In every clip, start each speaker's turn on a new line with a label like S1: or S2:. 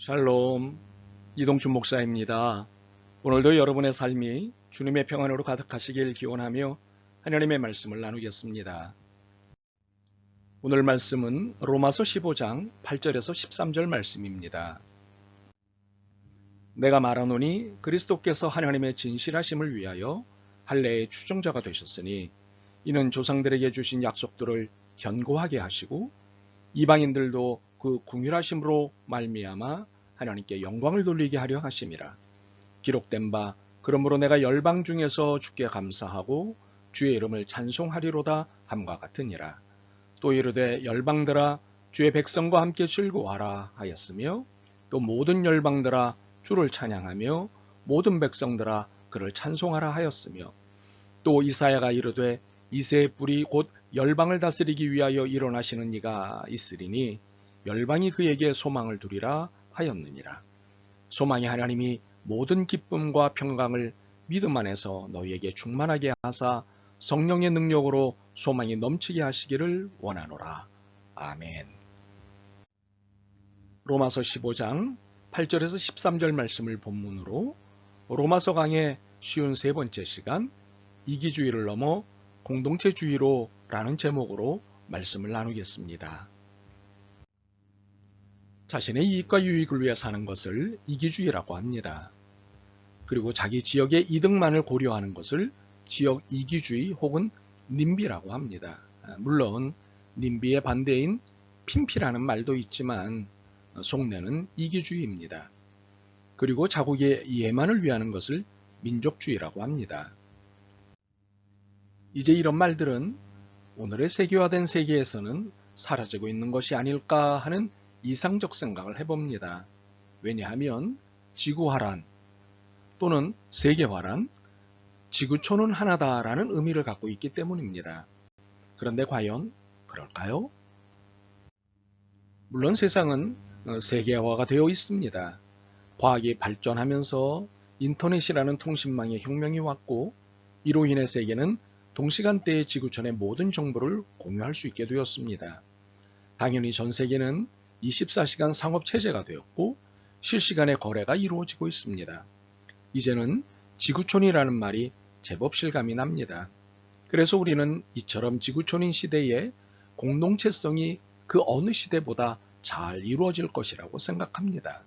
S1: 샬롬, 이동춘 목사입니다. 오늘도 여러분의 삶이 주님의 평안으로 가득하시길 기원하며 하나님의 말씀을 나누겠습니다. 오늘 말씀은 로마서 15장 8절에서 13절 말씀입니다. 내가 말하노니 그리스도께서 하나님의 진실하심을 위하여 할례의 추종자가 되셨으니 이는 조상들에게 주신 약속들을 견고하게 하시고 이방인들도 그 긍휼하심으로 말미암아 하나님께 영광을 돌리게 하려 하심이라. 기록된 바 그러므로 내가 열방 중에서 주께 감사하고 주의 이름을 찬송하리로다 함과 같으니라. 또 이르되 열방들아 주의 백성과 함께 즐거워하라 하였으며 또 모든 열방들아 주를 찬양하며 모든 백성들아 그를 찬송하라 하였으며 또 이사야가 이르되 이새의 뿔이 곧 열방을 다스리기 위하여 일어나시는 이가 있으리니 열방이 그에게 소망을 두리라 하였느니라. 소망이 하나님이 모든 기쁨과 평강을 믿음 안에서 너희에게 충만하게 하사 성령의 능력으로 소망이 넘치게 하시기를 원하노라. 아멘. 로마서 15장 8절에서 13절 말씀을 본문으로 로마서 강의 쉬운 세 번째 시간 이기주의를 넘어 공동체주의로 라는 제목으로 말씀을 나누겠습니다. 자신의 이익과 유익을 위해 사는 것을 이기주의라고 합니다. 그리고 자기 지역의 이득만을 고려하는 것을 지역 이기주의 혹은 님비라고 합니다. 물론 님비의 반대인 핀피라는 말도 있지만 속내는 이기주의입니다. 그리고 자국의 예만을 위하는 것을 민족주의라고 합니다. 이제 이런 말들은 오늘의 세계화된 세계에서는 사라지고 있는 것이 아닐까 하는 이상적 생각을 해봅니다. 왜냐하면 지구화란 또는 세계화란 지구촌은 하나다라는 의미를 갖고 있기 때문입니다. 그런데 과연 그럴까요? 물론 세상은 세계화가 되어 있습니다. 과학이 발전하면서 인터넷이라는 통신망의 혁명이 왔고 이로 인해 세계는 동시간대에 지구촌의 모든 정보를 공유할 수 있게 되었습니다. 당연히 전 세계는 24시간 상업체제가 되었고 실시간의 거래가 이루어지고 있습니다. 이제는 지구촌이라는 말이 제법 실감이 납니다. 그래서 우리는 이처럼 지구촌인 시대에 공동체성이 그 어느 시대보다 잘 이루어질 것이라고 생각합니다.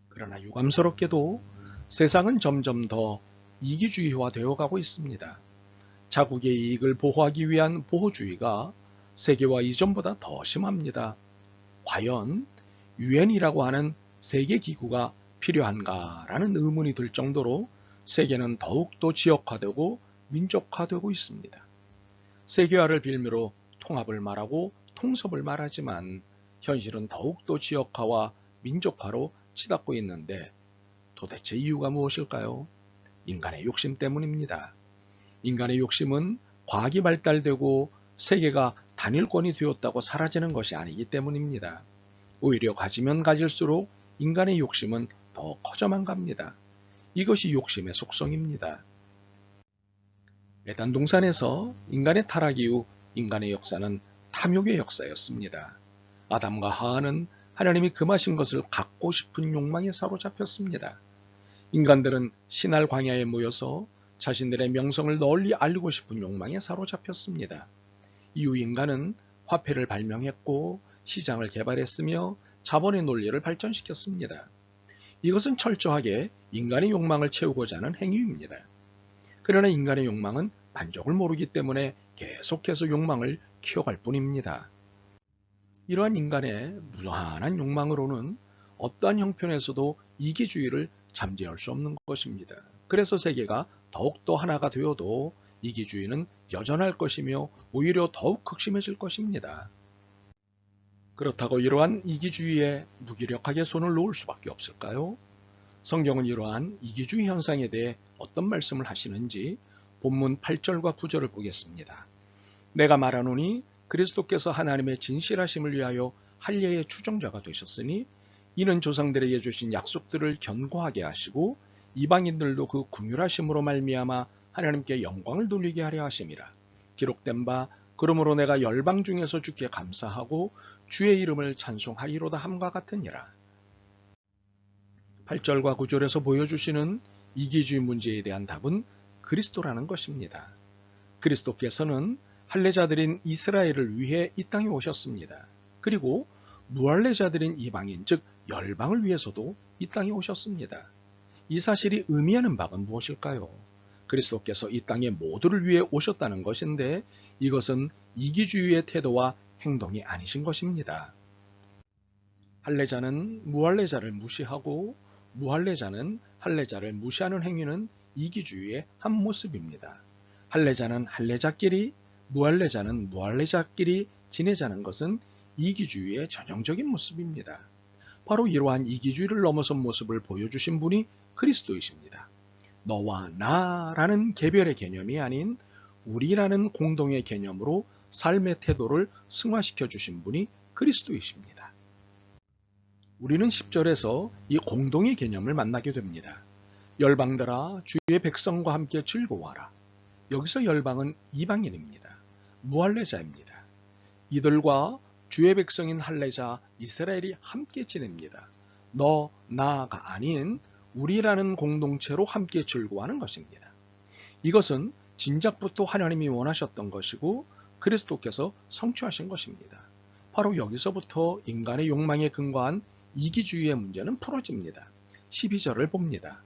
S1: 그러나 유감스럽게도 세상은 점점 더 이기주의화 되어 가고 있습니다. 자국의 이익을 보호하기 위한 보호주의가 세계화 이전보다 더 심합니다. 과연 유엔이라고 하는 세계기구가 필요한가라는 의문이 들 정도로 세계는 더욱더 지역화되고 민족화되고 있습니다. 세계화를 빌미로 통합을 말하고 통섭을 말하지만 현실은 더욱더 지역화와 민족화로 치닫고 있는데 도대체 이유가 무엇일까요? 인간의 욕심 때문입니다. 인간의 욕심은 과학이 발달되고 세계가 단일권이 되었다고 사라지는 것이 아니기 때문입니다. 오히려 가지면 가질수록 인간의 욕심은 더 커져만 갑니다. 이것이 욕심의 속성입니다. 에덴 동산에서 인간의 타락 이후 인간의 역사는 탐욕의 역사였습니다. 아담과 하와는 하나님이 금하신 것을 갖고 싶은 욕망에 사로잡혔습니다. 인간들은 신할 광야에 모여서 자신들의 명성을 널리 알리고 싶은 욕망에 사로잡혔습니다. 이후 인간은 화폐를 발명했고 시장을 개발했으며 자본의 논리를 발전시켰습니다. 이것은 철저하게 인간의 욕망을 채우고자 하는 행위입니다. 그러나 인간의 욕망은 만족을 모르기 때문에 계속해서 욕망을 키워갈 뿐입니다. 이러한 인간의 무한한 욕망으로는 어떠한 형편에서도 이기주의를 잠재울 수 없는 것입니다. 그래서 세계가 더욱더 하나가 되어도 이기주의는 여전할 것이며 오히려 더욱 극심해질 것입니다. 그렇다고 이러한 이기주의에 무기력하게 손을 놓을 수밖에 없을까요? 성경은 이러한 이기주의 현상에 대해 어떤 말씀을 하시는지 본문 8절과 9절을 보겠습니다. 내가 말하노니 그리스도께서 하나님의 진실하심을 위하여 할례의 추종자가 되셨으니 이는 조상들에게 주신 약속들을 견고하게 하시고 이방인들도 그 긍휼하심으로 말미암아 하나님께 영광을 돌리게 하려 하심이라. 기록된 바 그러므로 내가 열방 중에서 주께 감사하고 주의 이름을 찬송하리로다 함과 같으니라. 8절과 9절에서 보여주시는 이기주의 문제에 대한 답은 그리스도라는 것입니다. 그리스도께서는 할례자들인 이스라엘을 위해 이 땅에 오셨습니다. 그리고 무할례자들인 이방인 즉 열방을 위해서도 이 땅에 오셨습니다. 이 사실이 의미하는 바가 무엇일까요? 그리스도께서 이 땅에 모두를 위해 오셨다는 것인데 이것은 이기주의의 태도와 행동이 아니신 것입니다. 할례자는 무할례자를 무시하고 무할례자는 할례자를 무시하는 행위는 이기주의의 한 모습입니다. 할례자는 할례자끼리 무할례자는 무할례자끼리 지내자는 것은 이기주의의 전형적인 모습입니다. 바로 이러한 이기주의를 넘어선 모습을 보여주신 분이 그리스도이십니다. 너와 나라는 개별의 개념이 아닌 우리라는 공동의 개념으로 삶의 태도를 승화시켜 주신 분이 그리스도이십니다. 우리는 10절에서 이 공동의 개념을 만나게 됩니다. 열방들아 주의 백성과 함께 즐거워하라. 여기서 열방은 이방인입니다. 무할례자입니다. 이들과 주의 백성인 할례자 이스라엘이 함께 지냅니다. 너, 나가 아닌 우리라는 공동체로 함께 즐거워하는 것입니다. 이것은 진작부터 하나님이 원하셨던 것이고 그리스도께서 성취하신 것입니다. 바로 여기서부터 인간의 욕망에 근거한 이기주의의 문제는 풀어집니다. 12절을 봅니다.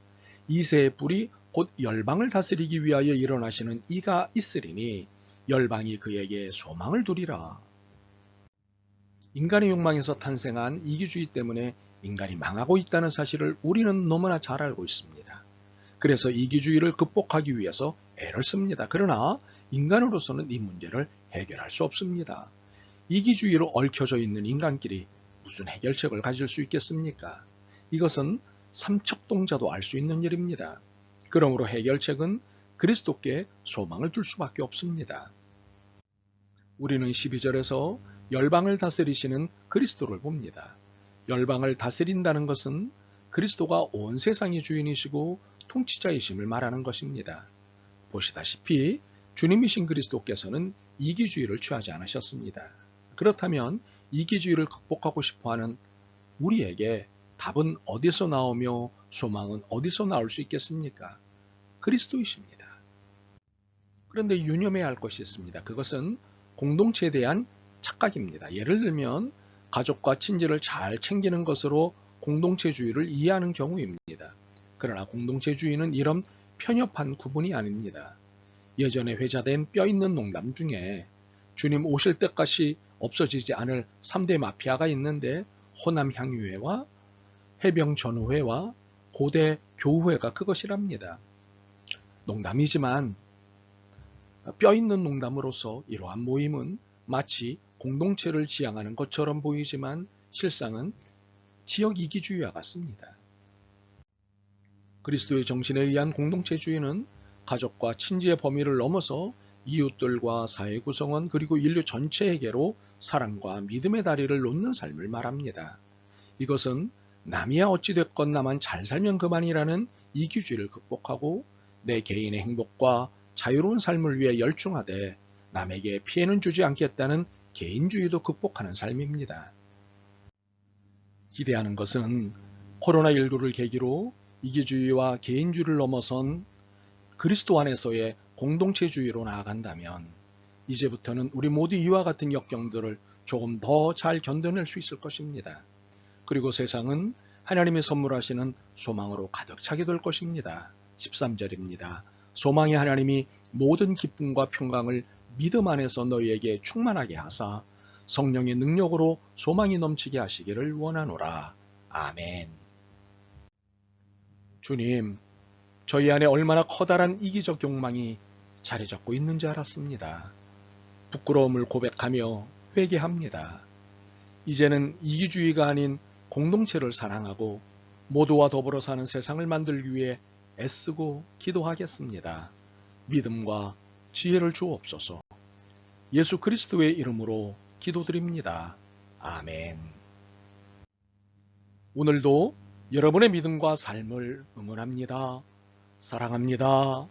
S1: 이새의 뿔이 곧 열방을 다스리기 위하여 일어나시는 이가 있으리니 열방이 그에게 소망을 두리라. 인간의 욕망에서 탄생한 이기주의 때문에 인간이 망하고 있다는 사실을 우리는 너무나 잘 알고 있습니다. 그래서 이기주의를 극복하기 위해서 애를 씁니다. 그러나 인간으로서는 이 문제를 해결할 수 없습니다. 이기주의로 얽혀져 있는 인간끼리 무슨 해결책을 가질 수 있겠습니까? 이것은 삼척동자도 알 수 있는 일입니다. 그러므로 해결책은 그리스도께 소망을 둘 수밖에 없습니다. 우리는 12절에서 열방을 다스리시는 그리스도를 봅니다. 열방을 다스린다는 것은 그리스도가 온 세상의 주인이시고 통치자이심을 말하는 것입니다. 보시다시피 주님이신 그리스도께서는 이기주의를 취하지 않으셨습니다. 그렇다면 이기주의를 극복하고 싶어하는 우리에게 답은 어디서 나오며 소망은 어디서 나올 수 있겠습니까? 그리스도이십니다. 그런데 유념해야 할 것이 있습니다. 그것은 공동체에 대한 착각입니다. 예를 들면 가족과 친지를 잘 챙기는 것으로 공동체주의를 이해하는 경우입니다. 그러나 공동체주의는 이런 편협한 구분이 아닙니다. 예전에 회자된 뼈있는 농담 중에 주님 오실 때까지 없어지지 않을 3대 마피아가 있는데 호남 향유회와 해병 전우회와 고대 교우회가 그것이랍니다. 농담이지만 뼈있는 농담으로서 이러한 모임은 마치 공동체를 지향하는 것처럼 보이지만 실상은 지역 이기주의와 같습니다. 그리스도의 정신에 의한 공동체주의는 가족과 친지의 범위를 넘어서 이웃들과 사회 구성원 그리고 인류 전체에게로 사랑과 믿음의 다리를 놓는 삶을 말합니다. 이것은 남이야 어찌됐건 나만 잘 살면 그만이라는 이기주의를 극복하고 내 개인의 행복과 자유로운 삶을 위해 열중하되 남에게 피해는 주지 않겠다는 개인주의도 극복하는 삶입니다. 기대하는 것은 코로나19를 계기로 이기주의와 개인주의를 넘어선 그리스도 안에서의 공동체주의로 나아간다면 이제부터는 우리 모두 이와 같은 역경들을 조금 더 잘 견뎌낼 수 있을 것입니다. 그리고 세상은 하나님이 선물하시는 소망으로 가득 차게 될 것입니다. 13절입니다. 소망의 하나님이 모든 기쁨과 평강을 믿음 안에서 너희에게 충만하게 하사 성령의 능력으로 소망이 넘치게 하시기를 원하노라. 아멘. 주님, 저희 안에 얼마나 커다란 이기적 욕망이 자리 잡고 있는지 알았습니다. 부끄러움을 고백하며 회개합니다. 이제는 이기주의가 아닌 공동체를 사랑하고 모두와 더불어 사는 세상을 만들기 위해 애쓰고 기도하겠습니다. 믿음과 지혜를 주옵소서. 예수 그리스도의 이름으로 기도드립니다. 아멘. 오늘도 여러분의 믿음과 삶을 응원합니다. 사랑합니다.